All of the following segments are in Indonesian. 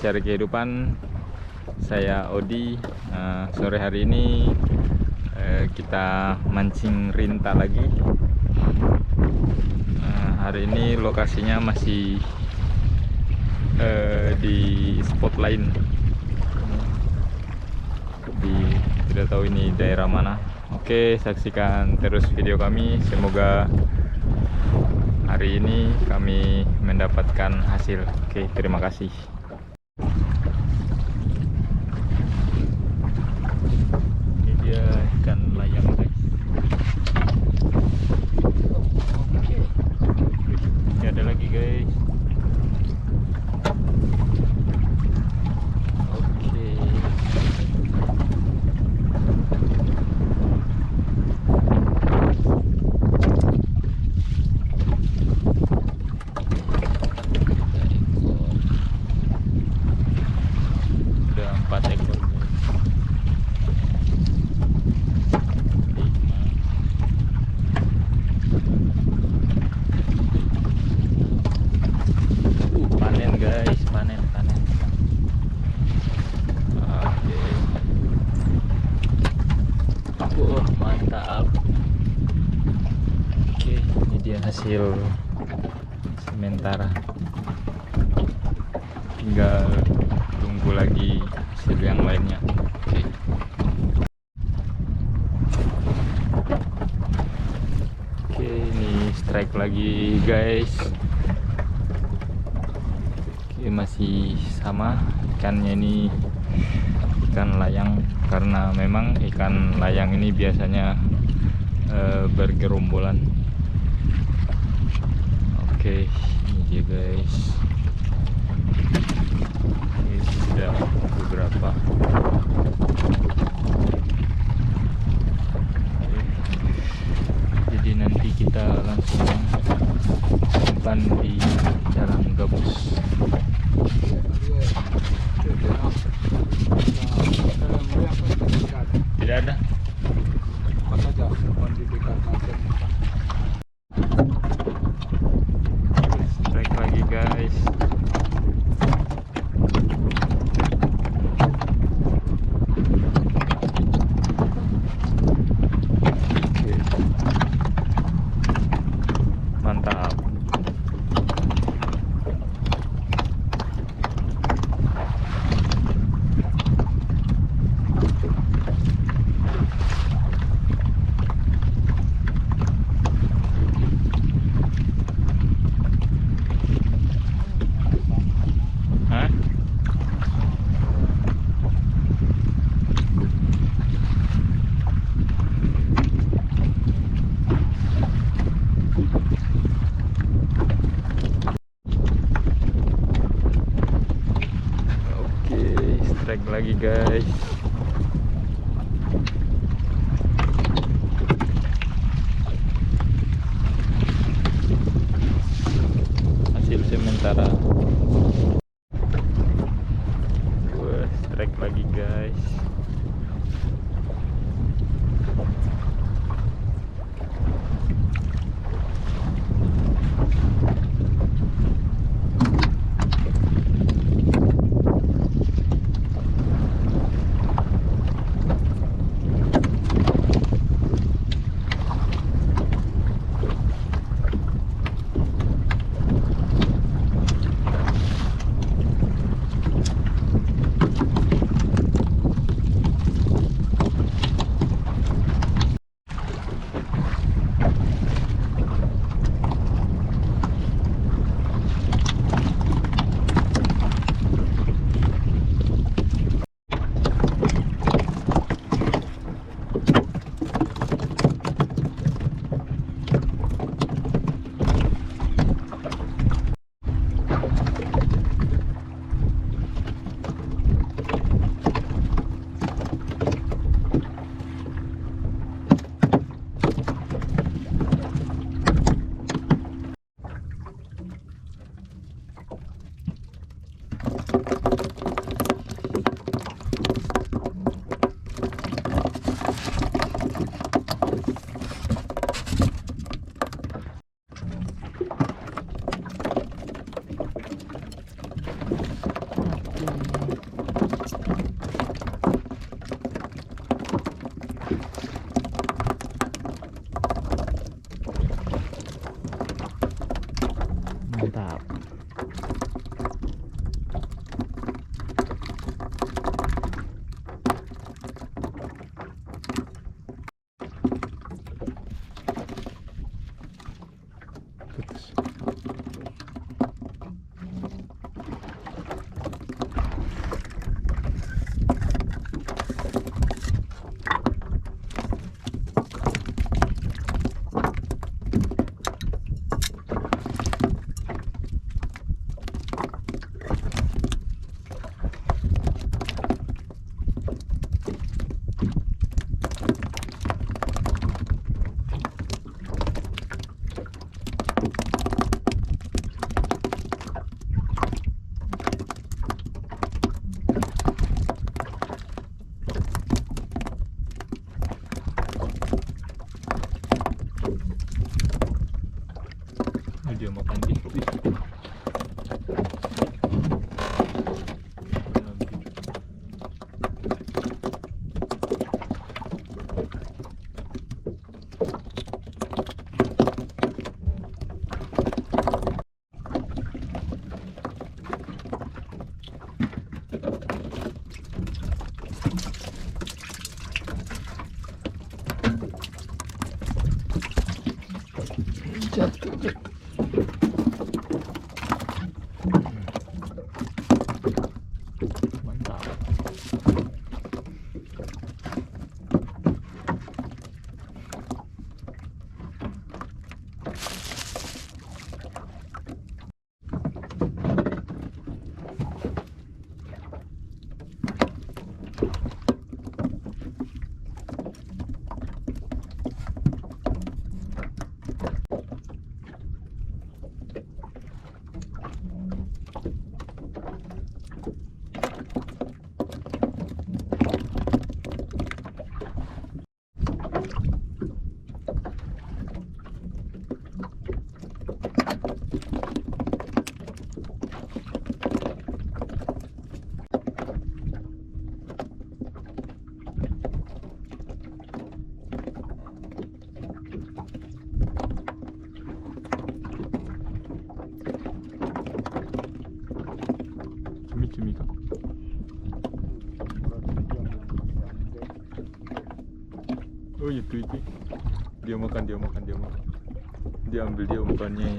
mencari kehidupan. Saya Odi. Sore hari ini kita mancing rinta lagi. Hari ini lokasinya masih di spot lain. Tidak tahu ini daerah mana. Oke, saksikan terus video kami. Semoga hari ini kami mendapatkan hasil. Oke, terima kasih. Ini dia ikan layang, guys. Oke, ini ada lagi, guys. Oke. Udah 4 ekor. Panen, guys, panen. Oke. Mantap. Oke, ini dia hasil sementara. Tinggal tunggu lagi hasil yang lainnya. Oke. Oke, ini strike lagi, guys. Oke, masih sama ikannya, ini ikan layang, karena memang ikan layang ini biasanya bergerombolan. Oke, ini dia, guys. Ini sudah beberapa. Oke. Jadi nanti kita langsung simpan di dalam gabus. Tidak ada. Strike lagi, guys. Oke. Mantap. Strike lagi, guys. Hasil sementara. Strike lagi, guys. Jatuh. Mantap. Cumi-cumi kak. Oh itu. Dia makan. Dia ambil dia umpannya.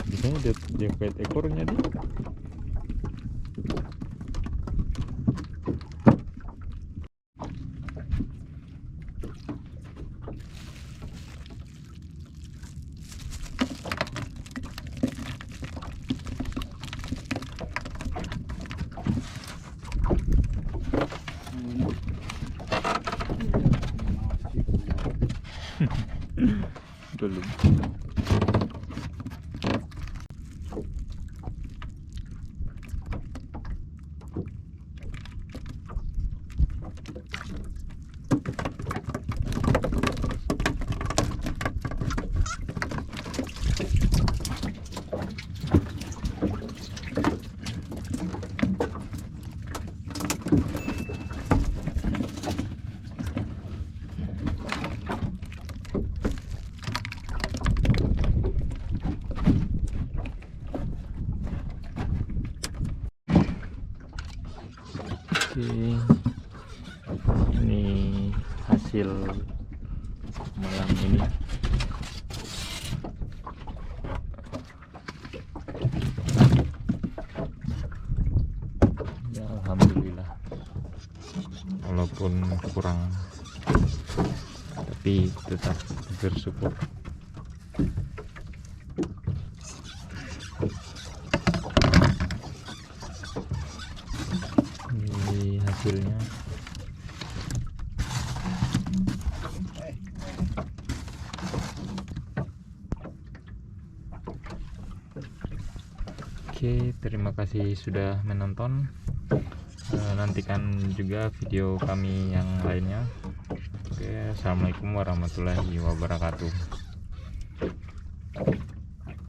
Biasanya dia kait ekornya dia. Belum. Oke, ini hasil malam ini. Ya, alhamdulillah, walaupun kurang tapi tetap bersyukur. Ini hasilnya. Oke, terima kasih sudah menonton. Nantikan juga video kami yang lainnya. Oke, assalamualaikum warahmatullahi wabarakatuh.